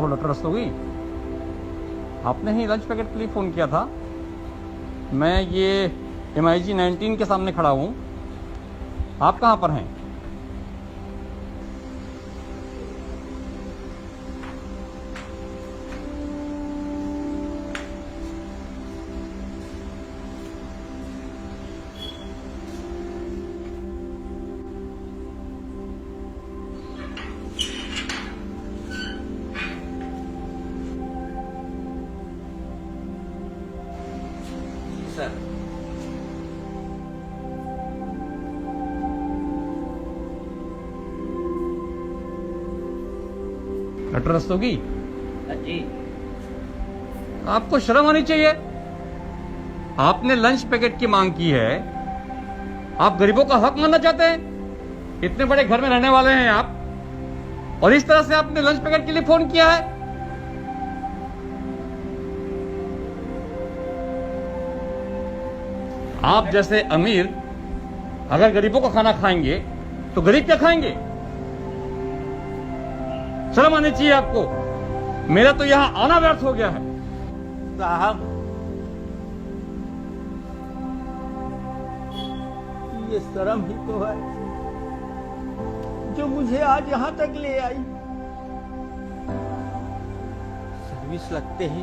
Hello doctor Rastogi, आपने ही lunch packet के लिए फ़ोन किया था। मैं ये MIG 19 के सामने खड़ा हूँ। आप कहाँ पर हैं? सर, डॉक्टर रस्तोगी, जी आपको शर्म आनी चाहिए। आपने लंच पैकेट की मांग की है। आप गरीबों का हक मानना चाहते हैं? इतने बड़े घर में रहने वाले हैं आप, और इस तरह से आपने लंच पैकेट के लिए फोन किया है। आप जैसे अमीर अगर गरीबों का खाना खाएंगे तो गरीब क्या खाएंगे? शर्म आनी चाहिए आपको। मेरा तो यहां आना व्यर्थ हो गया है। साहब, ये शर्म ही तो है जो मुझे आज यहां तक ले आई। सर्विस लगते ही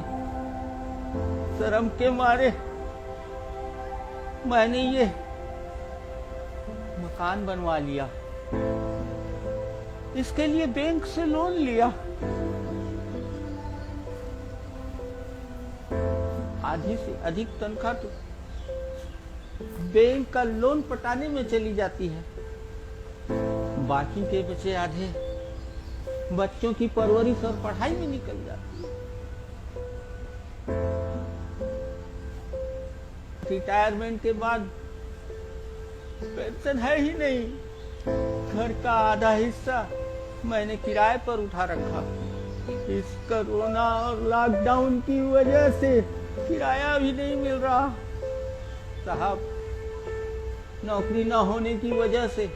शर्म के मारे मैंने ये मकान बनवा लिया, इसके लिए बैंक से लोन लिया। आधी से अधिक तनख्वाह तो बैंक का लोन पटाने में चली जाती है, बाकी के बचे आधे बच्चों की परवरिश और पढ़ाई में निकल जाती है। रिटायरमेंट के बाद पेंशन है ही नहीं। घर का आधा हिस्सा मैंने किराए पर उठा रखा। इस कोरोना और लॉकडाउन की वजह से किराया भी नहीं मिल रहा। साहब, नौकरी न होने की वजह से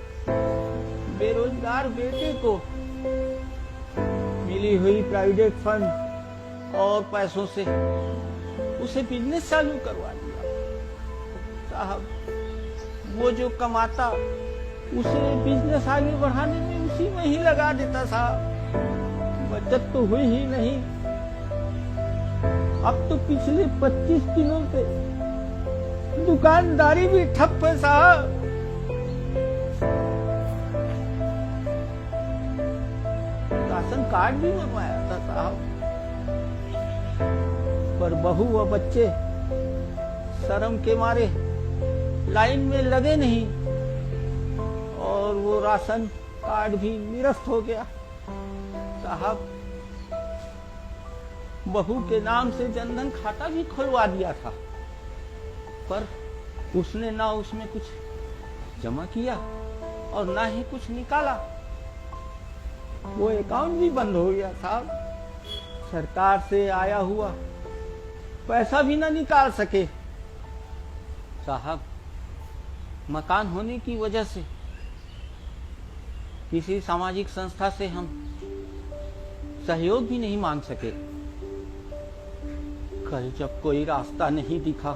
बेरोजगार बेटे को मिली हुई प्राइवेट फंड और पैसों से उसे बिजनेस चालू करवा दिया। साहब, वो जो कमाता उसे बिजनेस आगे बढ़ाने में उसी में ही लगा देता। साहब, बचत तो हुई ही नहीं। अब तो पिछले 25 दिनों से दुकानदारी भी ठप है। साहब, राशन कार्ड भी बनवाया था साहब, पर बहू व बच्चे शर्म के मारे लाइन में लगे नहीं और वो राशन कार्ड भी निरस्त हो गया। साहब, बहू के नाम से जनधन खाता भी खुलवा दिया था, पर उसने ना उसमें कुछ जमा किया और ना ही कुछ निकाला। वो अकाउंट भी बंद हो गया। साहब, सरकार से आया हुआ पैसा भी ना निकाल सके। साहब, मकान होने की वजह से किसी सामाजिक संस्था से हम सहयोग भी नहीं मांग सके। कल जब कोई रास्ता नहीं दिखा,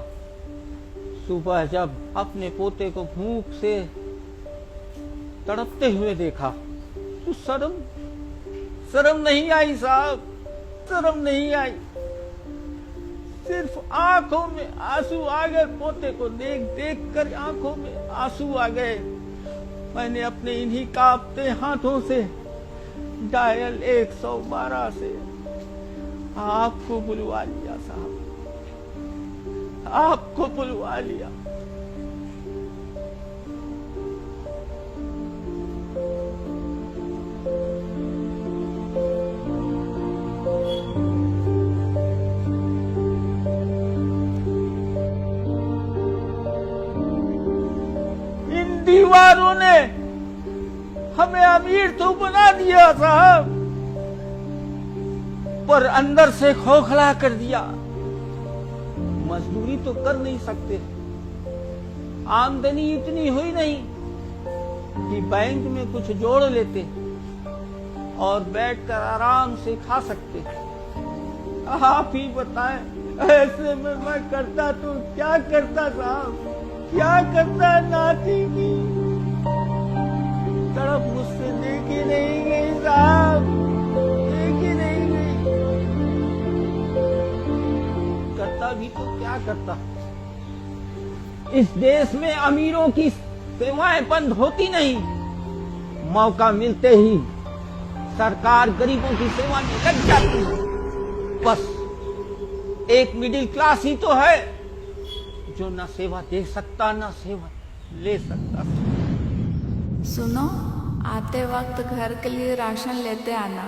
सुबह जब अपने पोते को भूख से तड़पते हुए देखा, तो शर्म नहीं आई। साहब, शर्म नहीं आई। सिर्फ आंखों में आंसू आ गए। पोते को देख देख कर आंखों में आंसू आ गए। मैंने अपने इन्हीं कांपते हाथों से डायल 112 से आपको बुलवा लिया। साहब, आपको बुलवा लिया। दीवारों ने हमें अमीर तो बना दिया साहब, पर अंदर से खोखला कर दिया। मजदूरी तो कर नहीं सकते, आमदनी इतनी हुई नहीं कि बैंक में कुछ जोड़ लेते। और बैठकर आराम से खा सकते थे। आप ही बताएं, ऐसे में मैं करता तो क्या करता साहब, क्या करता। नाती की तड़प मुझसे देखी नहीं गई साहब, देखी नहीं गई। करता भी तो क्या करता। इस देश में अमीरों की सेवाएं बंद होती नहीं, मौका मिलते ही सरकार गरीबों की सेवा में लग जाती है। बस एक मिडिल क्लास ही तो है जो ना सेवा दे सकता ना सेवा ले सकता। सुनो, आते वक्त घर के लिए राशन लेते आना।